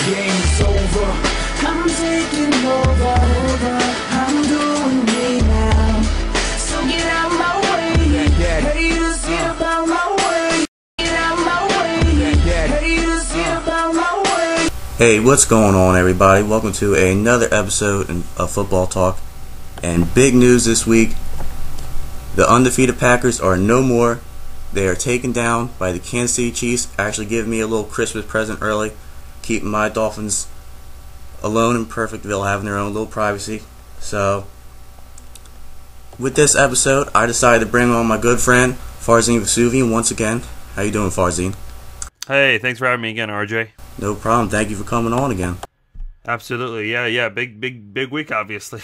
game's over. I'm taking over. I'm doing me now. So get out my way. Haters, get about my way. Get out my way. Haters, get about my way. Hey, what's going on, everybody? Welcome to another episode of Football Talk. And big news this week: the undefeated Packers are no more. They are taken down by the Kansas City Chiefs, actually giving me a little Christmas present early, keeping my Dolphins alone in Perfectville, having their own little privacy. So, with this episode, I decided to bring on my good friend, Farzin Vosoughian, once again. How you doing, Farzin? Hey, thanks for having me again, RJ. No problem. Thank you for coming on again. Absolutely. Yeah. Big week, obviously.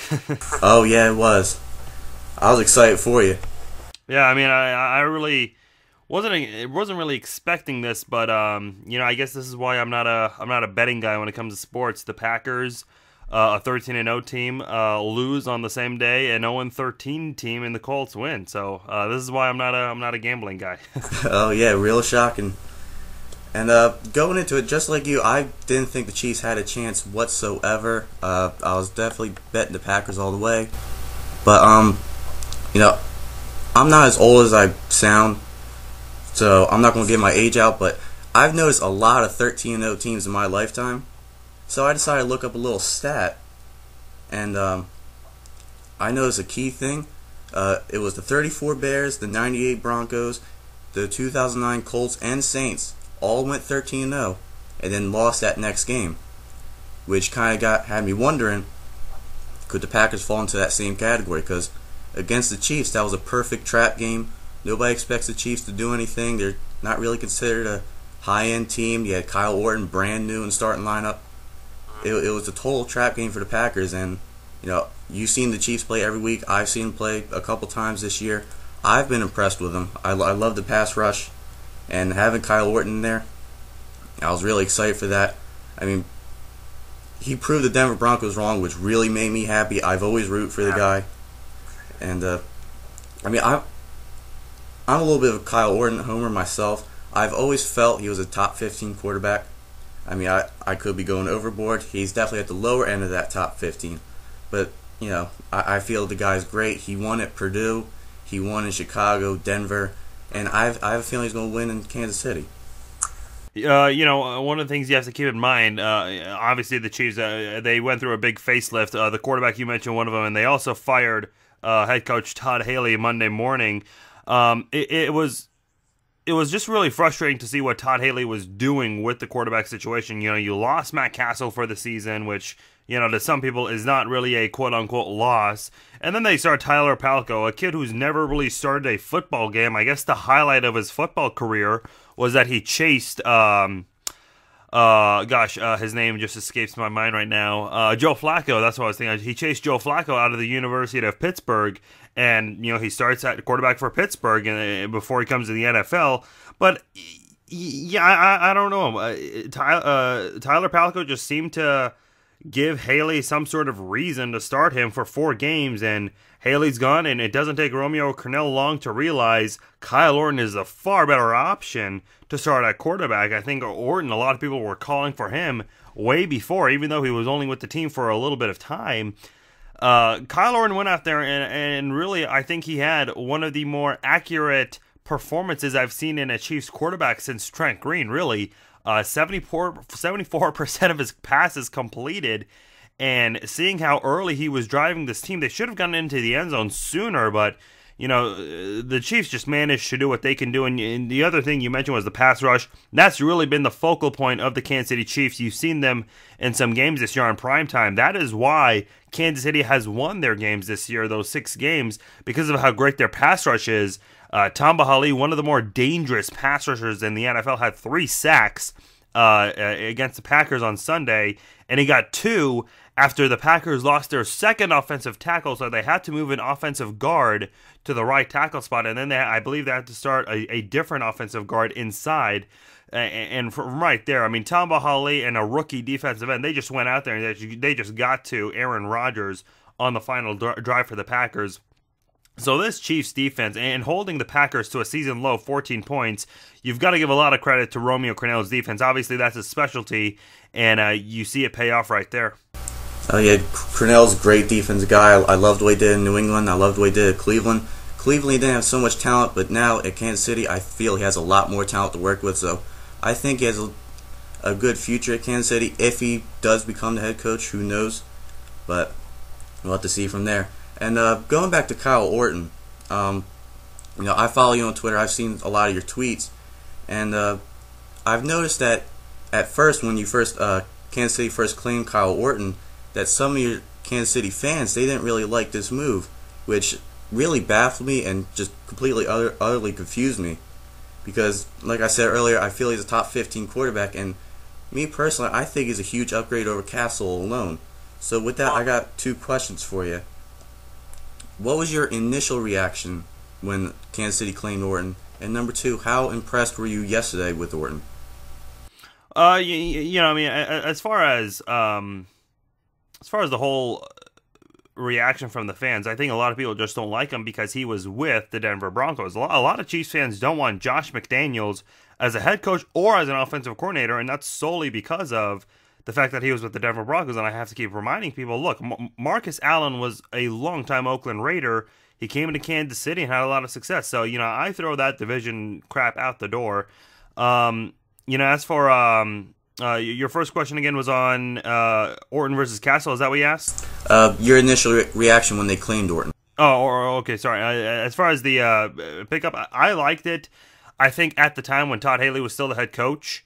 Oh, yeah, it was. I was excited for you. Yeah, I mean, I really wasn't really expecting this, but I guess this is why I'm not a betting guy when it comes to sports. The Packers, a 13-0 team, lose on the same day, an 0-13 team, and the Colts win. So this is why I'm not a gambling guy. Oh yeah, real shocking. And going into it, just like you, I didn't think the Chiefs had a chance whatsoever. I was definitely betting the Packers all the way. But I'm not as old as I sound, so I'm not going to give my age out, but I've noticed a lot of 13-0 teams in my lifetime. So I decided to look up a little stat, and I noticed a key thing. It was the 34 Bears, the 98 Broncos, the 2009 Colts, and Saints all went 13-0 and then lost that next game, which kind of had me wondering, could the Packers fall into that same category? Because against the Chiefs, that was a perfect trap game. Nobody expects the Chiefs to do anything. They're not really considered a high-end team. You had Kyle Orton brand new in the starting lineup. It was a total trap game for the Packers, and you've seen the Chiefs play every week. I've seen them play a couple times this year. I've been impressed with them. I love the pass rush, and having Kyle Orton in there, I was really excited for that. I mean, he proved the Denver Broncos wrong, which really made me happy. I've always rooted for the guy. And, I'm a little bit of a Kyle Orton homer myself. I've always felt he was a top 15 quarterback. I mean, I could be going overboard. He's definitely at the lower end of that top 15. But, I feel the guy's great. He won at Purdue. He won in Chicago, Denver. And I have a feeling he's going to win in Kansas City. One of the things you have to keep in mind, obviously the Chiefs, they went through a big facelift. The quarterback, you mentioned one of them, and they also fired head coach Todd Haley Monday morning. It was just really frustrating to see what Todd Haley was doing with the quarterback situation. You lost Matt Castle for the season, which, to some people is not really a quote-unquote loss. And then they start Tyler Palko, a kid who's never really started a football game. I guess the highlight of his football career was that he chased, his name just escapes my mind right now. Joe Flacco, that's what I was thinking. He chased Joe Flacco out of the University of Pittsburgh, and he starts at quarterback for Pittsburgh before he comes to the NFL. But yeah, I don't know. Tyler Palko just seemed to give Haley some sort of reason to start him for 4 games, and Haley's gone, and it doesn't take Romeo Crennel long to realize Kyle Orton is a far better option to start at quarterback. I think Orton, a lot of people were calling for him way before, even though he was only with the team for a little bit of time. Kyle Orton went out there, and really, I think he had one of the more accurate performances I've seen in a Chiefs quarterback since Trent Green, really. 74% of his passes completed, and seeing how early he was driving this team, they should have gotten into the end zone sooner, but the Chiefs just managed to do what they can do. And the other thing you mentioned was the pass rush. That's really been the focal point of the Kansas City Chiefs. You've seen them in some games this year on primetime. That is why Kansas City has won their games this year, those 6 games, because of how great their pass rush is. Tamba Hali, one of the more dangerous pass rushers in the NFL, had 3 sacks against the Packers on Sunday, and he got 2 after the Packers lost their second offensive tackle, so they had to move an offensive guard to the right tackle spot, and then I believe they had to start a different offensive guard inside. And from right there, I mean, Tamba Hali and a rookie defensive end, they just went out there and they just got to Aaron Rodgers on the final drive for the Packers. So this Chiefs defense, and holding the Packers to a season low 14 points, you've got to give a lot of credit to Romeo Crennel's defense. Obviously, that's his specialty, and you see it pay off right there. Yeah, Crennel's a great defensive guy. I loved what he did in New England. I loved what he did at Cleveland. Cleveland, he didn't have so much talent, but now at Kansas City, I feel he has a lot more talent to work with. So I think he has a good future at Kansas City. If he does become the head coach, who knows? But we'll have to see from there. And going back to Kyle Orton, I follow you on Twitter. I've seen a lot of your tweets, and I've noticed that at first, when you Kansas City first claimed Kyle Orton, that some of your Kansas City fans, they didn't really like this move, which really baffled me and just completely utterly confused me. Because, like I said earlier, I feel he's a top 15 quarterback, and me personally, I think he's a huge upgrade over Castle alone. So with that, I got 2 questions for you. What was your initial reaction when Kansas City claimed Orton? And number 2, how impressed were you yesterday with Orton? As far as the whole reaction from the fans, I think a lot of people just don't like him because he was with the Denver Broncos. A lot of Chiefs fans don't want Josh McDaniels as a head coach or as an offensive coordinator, and that's solely because of the fact that he was with the Denver Broncos. And I have to keep reminding people, look, Marcus Allen was a longtime Oakland Raider. He came into Kansas City and had a lot of success. So, I throw that division crap out the door. As for your first question again was on Orton versus Castle. Is that what you asked? Your initial reaction when they claimed Orton. Oh, okay, sorry. As far as the pickup, I liked it. I think at the time when Todd Haley was still the head coach,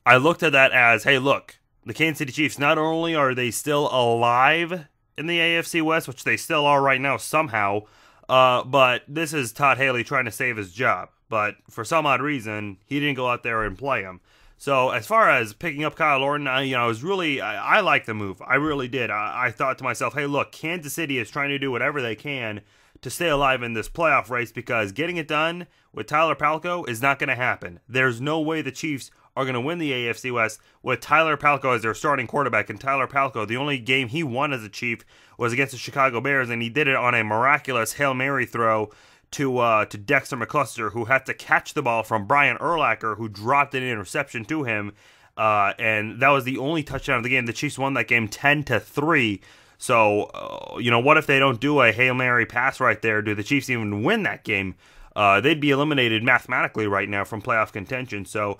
I looked at that as, hey, look, the Kansas City Chiefs, not only are they still alive in the AFC West, which they still are right now somehow, but this is Todd Haley trying to save his job. But for some odd reason, he didn't go out there and play him. So as far as picking up Kyle Orton, I liked the move. I really did. I thought to myself, hey, look, Kansas City is trying to do whatever they can to stay alive in this playoff race, because getting it done with Tyler Palko is not going to happen. There's no way the Chiefs are going to win the AFC West with Tyler Palko as their starting quarterback. And Tyler Palko, the only game he won as a Chief was against the Chicago Bears, and he did it on a miraculous Hail Mary throw to Dexter McCluster, who had to catch the ball from Brian Urlacher, who dropped an interception to him, and that was the only touchdown of the game. The Chiefs won that game 10-3. So, what if they don't do a Hail Mary pass right there? Do the Chiefs even win that game? They'd be eliminated mathematically right now from playoff contention. So,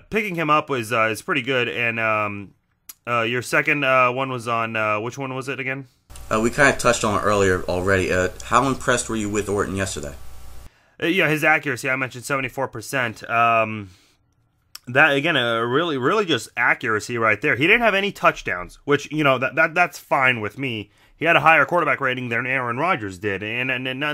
picking him up is pretty good. And your second one was on, which one was it again? We kind of touched on it earlier already. How impressed were you with Orton yesterday? His accuracy, I mentioned 74%. That, again, really just accuracy right there. He didn't have any touchdowns, which, that's fine with me. He had a higher quarterback rating than Aaron Rodgers did, and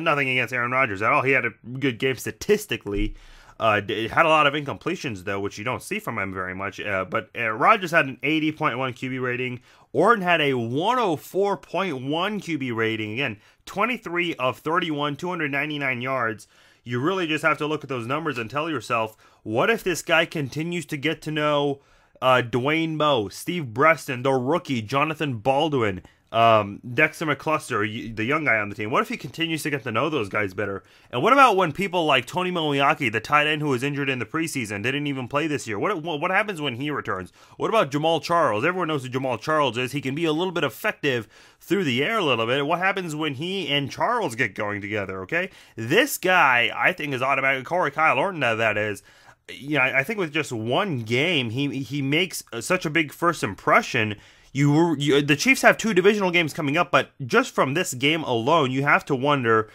nothing against Aaron Rodgers at all. He had a good game statistically. Had a lot of incompletions, though, which you don't see from him very much. But Rodgers had an 80.1 QB rating. Orton had a 104.1 QB rating. Again, 23 of 31, 299 yards. You really just have to look at those numbers and tell yourself, what if this guy continues to get to know Dwayne Moe, Steve Breston, the rookie, Jonathan Baldwin, Dexter McCluster, the young guy on the team? What if he continues to get to know those guys better? And what about when people like Tony Moriarty, the tight end who was injured in the preseason, didn't even play this year? What happens when he returns? What about Jamal Charles? Everyone knows who Jamal Charles is. He can be a little bit effective through the air a little bit. What happens when he and Charles get going together, okay? This guy, I think, is automatic. Kyle Orton, that is. I think with just one game, he makes such a big first impression. The Chiefs have 2 divisional games coming up, but just from this game alone, you have to wonder,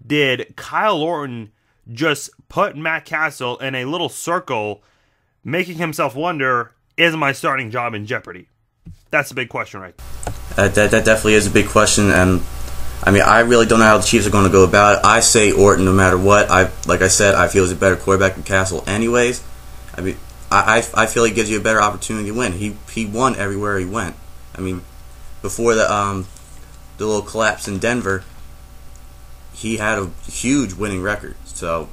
did Kyle Orton just put Matt Castle in a little circle, making himself wonder, is my starting job in jeopardy? That's a big question, right? That definitely is a big question, and I really don't know how the Chiefs are going to go about it. I say Orton no matter what. Like I said, I feel he's a better quarterback than Castle anyways. I feel he gives you a better opportunity to win. He won everywhere he went. Before the little collapse in Denver, he had a huge winning record. So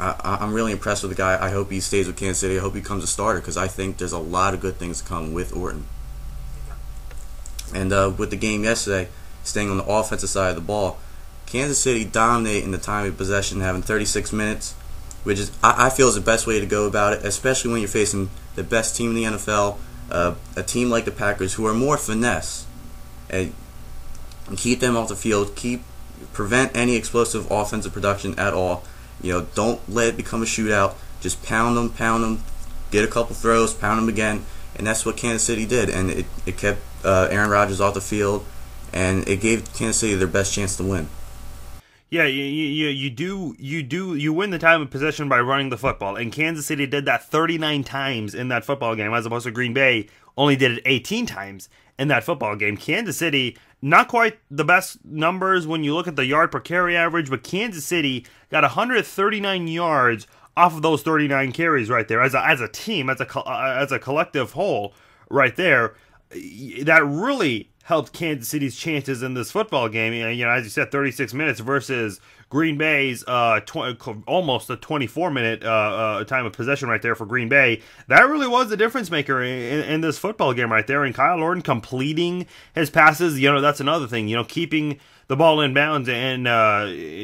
I'm really impressed with the guy. I hope he stays with Kansas City. I hope he becomes a starter, because I think there's a lot of good things to come with Orton. And with the game yesterday, staying on the offensive side of the ball, Kansas City dominated in the time of possession, having 36 minutes, which is I feel is the best way to go about it, especially when you're facing the best team in the NFL, a team like the Packers who are more finesse, and keep them off the field, prevent any explosive offensive production at all. Don't let it become a shootout. Just pound them, get a couple throws, pound them again, and that's what Kansas City did, and it kept Aaron Rodgers off the field, and it gave Kansas City their best chance to win. Yeah, you win the time of possession by running the football, and Kansas City did that 39 times in that football game, as opposed to Green Bay only did it 18 times in that football game. Kansas City, not quite the best numbers when you look at the yard per carry average, but Kansas City got 139 yards off of those 39 carries right there as a team, as a collective whole right there. That really helped Kansas City's chances in this football game. As you said, 36 minutes versus Green Bay's almost a 24-minute time of possession right there for Green Bay. That really was the difference maker in this football game right there. And Kyle Orton completing his passes, that's another thing. Keeping the ball in bounds and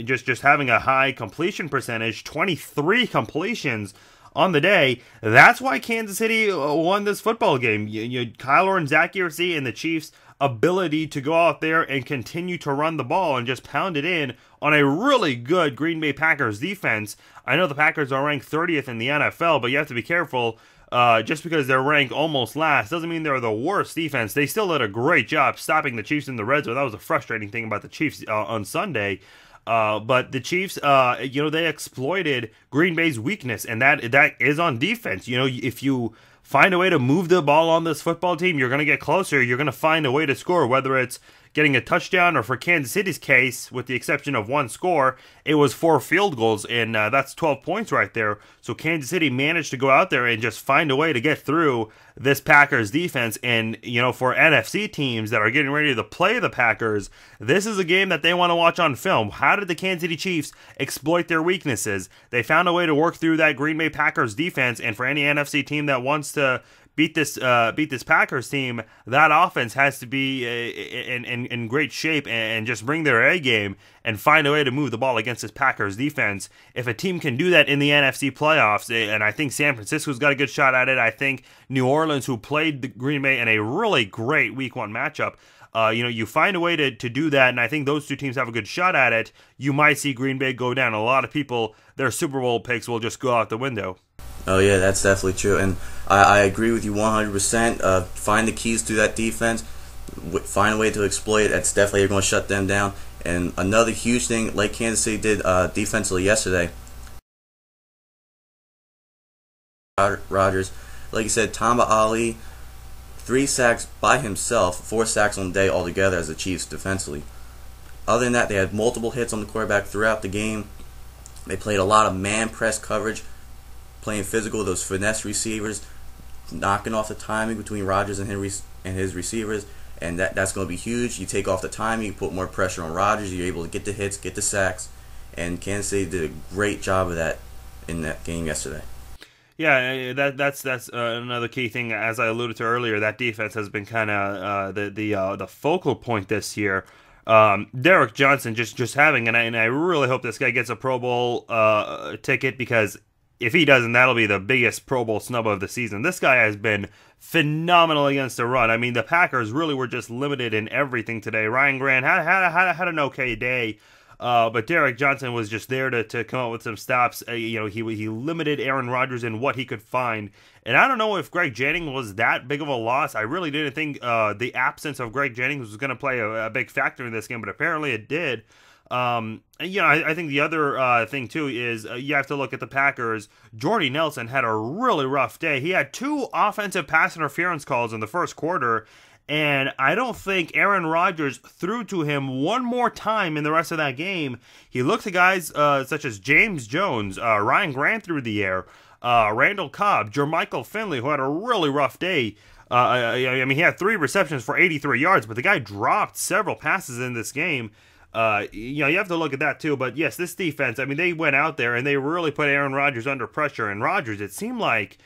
just having a high completion percentage, 23 completions on the day. That's why Kansas City won this football game. Kyle Orton's accuracy and the Chiefs' ability to go out there and continue to run the ball and just pound it in on a really good Green Bay Packers defense. I know the Packers are ranked 30th in the NFL, but you have to be careful. Just because they're ranked almost last doesn't mean they're the worst defense. They still did a great job stopping the Chiefs in the red zone. That was a frustrating thing about the Chiefs on Sunday. But the Chiefs, they exploited Green Bay's weakness, and that is on defense. If you find a way to move the ball on this football team, you're going to get closer. You're going to find a way to score, whether it's getting a touchdown or, for Kansas City's case, with the exception of one score, it was 4 field goals, and that's 12 points right there. So Kansas City managed to go out there and just find a way to get through this Packers defense. And, for NFC teams that are getting ready to play the Packers, this is a game that they want to watch on film. How did the Kansas City Chiefs exploit their weaknesses? They found a way to work through that Green Bay Packers defense, and for any NFC team that wants to beat this Packers team, that offense has to be in great shape and just bring their A game and find a way to move the ball against this Packers defense. If a team can do that in the NFC playoffs, and I think San Francisco's got a good shot at it, I think New Orleans, who played the Green Bay in a really great Week 1 matchup, you find a way to do that, and I think those two teams have a good shot at it. You might see Green Bay go down. A lot of people, their Super Bowl picks will just go out the window. Oh yeah, that's definitely true, and I agree with you 100%. Find the keys to that defense, find a way to exploit it. That's definitely going to shut them down. And another huge thing, like Kansas City did defensively yesterday, Rodgers, like you said, Tamba Ali, 3 sacks by himself, 4 sacks on the day altogether as the Chiefs defensively. Other than that, they had multiple hits on the quarterback throughout the game. They played a lot of man press coverage, playing physical, those finesse receivers, knocking off the timing between Rodgers and his receivers, and that's going to be huge. You take off the timing, you put more pressure on Rodgers, you're able to get the hits, get the sacks, and Kansas City did a great job of that in that game yesterday. Yeah, that's another key thing. As I alluded to earlier, that defense has been kind of the focal point this year. Derek Johnson just having, and I really hope this guy gets a Pro Bowl ticket, because if he doesn't, that'll be the biggest Pro Bowl snub of the season. This guy has been phenomenal against the run. I mean, the Packers really were just limited in everything today. Ryan Grant had an okay day, but Derek Johnson was just there to come up with some stops. He limited Aaron Rodgers in what he could find. And I don't know if Greg Jennings was that big of a loss. I really didn't think the absence of Greg Jennings was going to play a big factor in this game, but apparently it did. I think the other thing too is you have to look at the Packers. Jordy Nelson had a really rough day. He had 2 offensive pass interference calls in the first quarter, and I don't think Aaron Rodgers threw to him one more time in the rest of that game. He looked to guys such as James Jones, Ryan Grant through the air, Randall Cobb, Jermichael Finley, who had a really rough day. He had 3 receptions for 83 yards, but the guy dropped several passes in this game. You have to look at that too. But yes, this defense, they went out there and they really put Aaron Rodgers under pressure. And Rodgers, it seemed like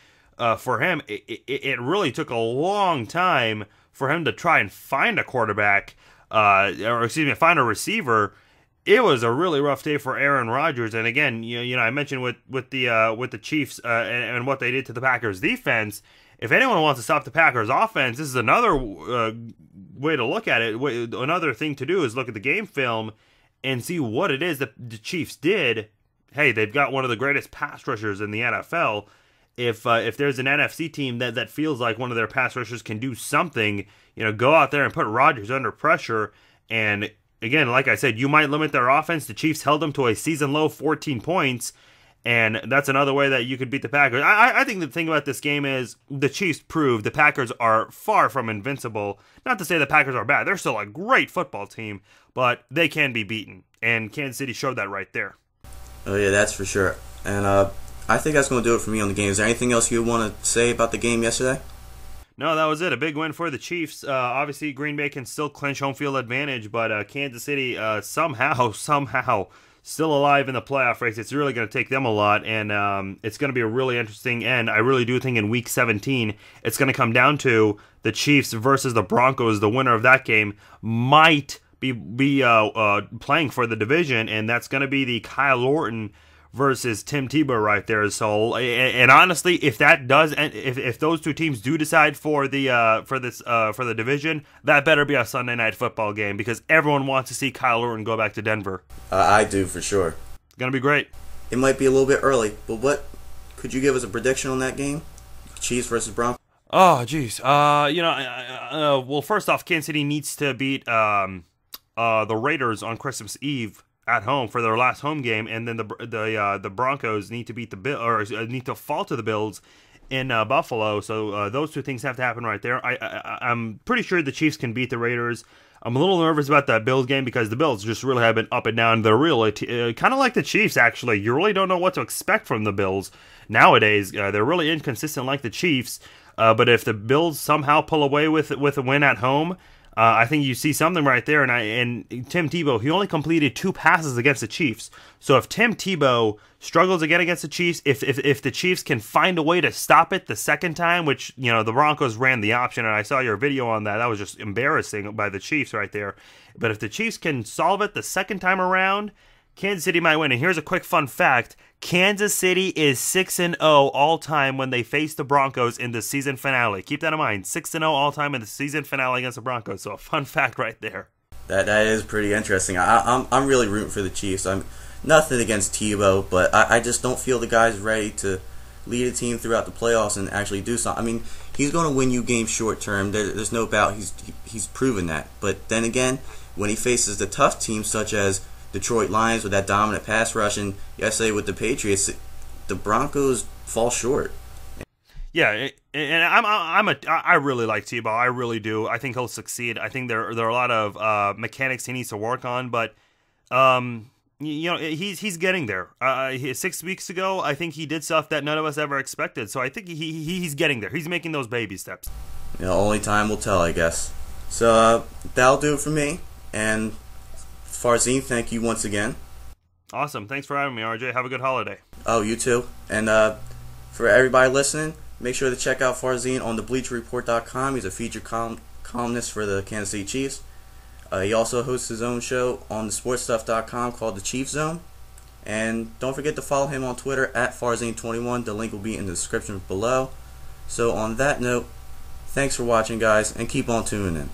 for him, it really took a long time for him to try and find a quarterback, find a receiver. it was a really rough day for Aaron Rodgers. And again, I mentioned with the Chiefs and what they did to the Packers defense. If anyone wants to stop the Packers offense, this is another way to look at it. Another thing to do is look at the game film and see what it is that the Chiefs did. Hey, they've got one of the greatest pass rushers in the NFL. If there's an NFC team that feels like one of their pass rushers can do something, go out there and put Rodgers under pressure. And again, like I said, you might limit their offense. The Chiefs held them to a season-low 14 points, and that's another way that you could beat the Packers. I think the thing about this game is the Chiefs proved the Packers are far from invincible. Not to say the Packers are bad. They're still a great football team, but they can be beaten, and Kansas City showed that right there. Oh, yeah, that's for sure. And I think that's going to do it for me on the game. Is there anything else you want to say about the game yesterday? No, that was it. A big win for the Chiefs. Obviously, Green Bay can still clinch home field advantage, but Kansas City somehow still alive in the playoff race. It's really going to take them a lot, and it's going to be a really interesting end. I really do think in Week 17, it's going to come down to the Chiefs versus the Broncos. The winner of that game might be playing for the division, and that's going to be the Kyle Orton versus Tim Tebow right there. So, and honestly, if that does, if those two teams do decide for the division, that better be a Sunday Night Football game because everyone wants to see Kyle Orton go back to Denver. I do for sure. It's gonna be great. It might be a little bit early, but what could you give us a prediction on that game? Chiefs versus Broncos. Oh, geez. Well, first off, Kansas City needs to beat the Raiders on Christmas Eve at home for their last home game, and then the Broncos need to beat need to fall to the Bills in Buffalo. So those two things have to happen right there. I'm pretty sure the Chiefs can beat the Raiders. I'm a little nervous about that Bills game because the Bills just really have been up and down. They're really kind of like the Chiefs, actually. You really don't know what to expect from the Bills nowadays. They're really inconsistent like the Chiefs. But if the Bills somehow pull away with a win at home, I think you see something right there, and Tim Tebow, he only completed 2 passes against the Chiefs. So if Tim Tebow struggles again against the Chiefs, if the Chiefs can find a way to stop it the second time, which, the Broncos ran the option, and I saw your video on that was just embarrassing by the Chiefs right there. But if the Chiefs can solve it the second time around, Kansas City might win. And here's a quick fun fact. Kansas City is 6-0 all-time when they face the Broncos in the season finale. Keep that in mind. 6-0 all-time in the season finale against the Broncos. So a fun fact right there. That is pretty interesting. I'm really rooting for the Chiefs. I'm nothing against Tebow, but I just don't feel the guy's ready to lead a team throughout the playoffs and actually do something. I mean, he's going to win you games short term. There's no doubt he's proven that. But then again, when he faces the tough teams such as Detroit Lions with that dominant pass rush, and yesterday with the Patriots, the Broncos fall short. Yeah, and I really like Tebow. I really do. I think he'll succeed. I think there are a lot of mechanics he needs to work on, but he's getting there. 6 weeks ago, I think he did stuff that none of us ever expected. So I think he's getting there. He's making those baby steps. Only time will tell, I guess. So that'll do it for me. And Farzin, thank you once again. Awesome. Thanks for having me, RJ. Have a good holiday. Oh, you too. And for everybody listening, make sure to check out Farzin on thebleacherreport.com. He's a featured columnist for the Kansas City Chiefs. He also hosts his own show on thesportstuff.com called The Chief Zone. And don't forget to follow him on Twitter at Farzin21. The link will be in the description below. So on that note, thanks for watching, guys, and keep on tuning in.